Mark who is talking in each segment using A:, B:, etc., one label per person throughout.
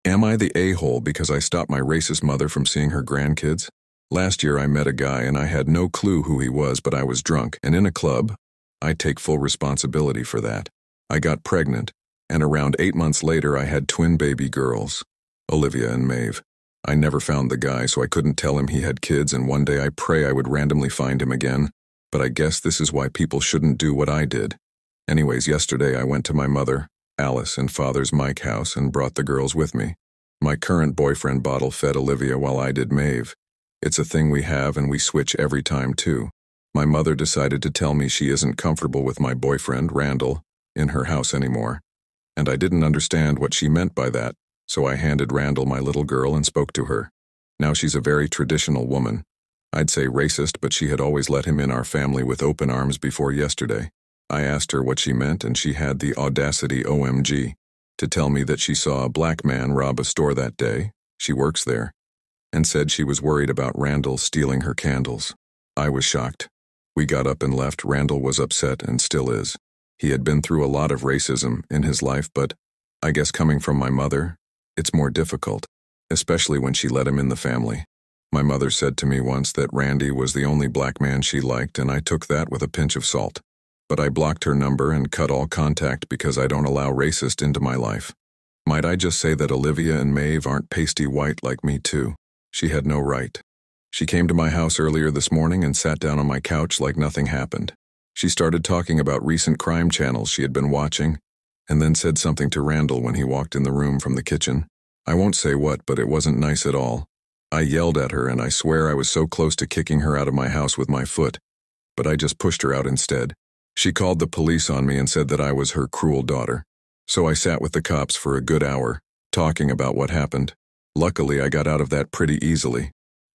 A: Am I the a-hole because I stopped my racist mother from seeing her grandkids? Last year I met a guy and I had no clue who he was, but I was drunk and in a club. I take full responsibility for that. I got pregnant, and around 8 months later I had twin baby girls, Olivia and Maeve. I never found the guy, so I couldn't tell him he had kids, and one day I pray I would randomly find him again. But I guess this is why people shouldn't do what I did. Anyways, yesterday I went to my mother, Alice, and father's Mike house and brought the girls with me. My current boyfriend bottle-fed Olivia while I did Maeve. It's a thing we have and we switch every time too. My mother decided to tell me she isn't comfortable with my boyfriend, Randall, in her house anymore. And I didn't understand what she meant by that, so I handed Randall my little girl and spoke to her. Now she's a very traditional woman. I'd say racist, but she had always let him in our family with open arms before yesterday. I asked her what she meant and she had the audacity, OMG, to tell me that she saw a black man rob a store that day, she works there, and said she was worried about Randall stealing her candles. I was shocked. We got up and left. Randall was upset and still is. He had been through a lot of racism in his life, but I guess coming from my mother, it's more difficult, especially when she let him in the family. My mother said to me once that Randy was the only black man she liked, and I took that with a pinch of salt. But I blocked her number and cut all contact because I don't allow racist into my life. Might I just say that Olivia and Maeve aren't pasty white like me too? She had no right. She came to my house earlier this morning and sat down on my couch like nothing happened. She started talking about recent crime channels she had been watching, and then said something to Randall when he walked in the room from the kitchen. I won't say what, but it wasn't nice at all. I yelled at her and I swear I was so close to kicking her out of my house with my foot, but I just pushed her out instead. She called the police on me and said that I was her cruel daughter. So I sat with the cops for a good hour, talking about what happened. Luckily, I got out of that pretty easily.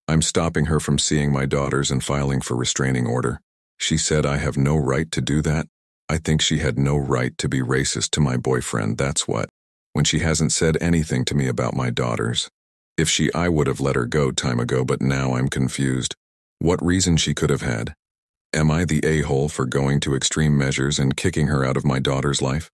A: I'm stopping her from seeing my daughters and filing for restraining order. She said I have no right to do that. I think she had no right to be racist to my boyfriend, that's what. When she hasn't said anything to me about my daughters. I would have let her go time ago, but now I'm confused. What reason she could have had? Am I the a-hole for going to extreme measures and kicking her out of my daughter's life?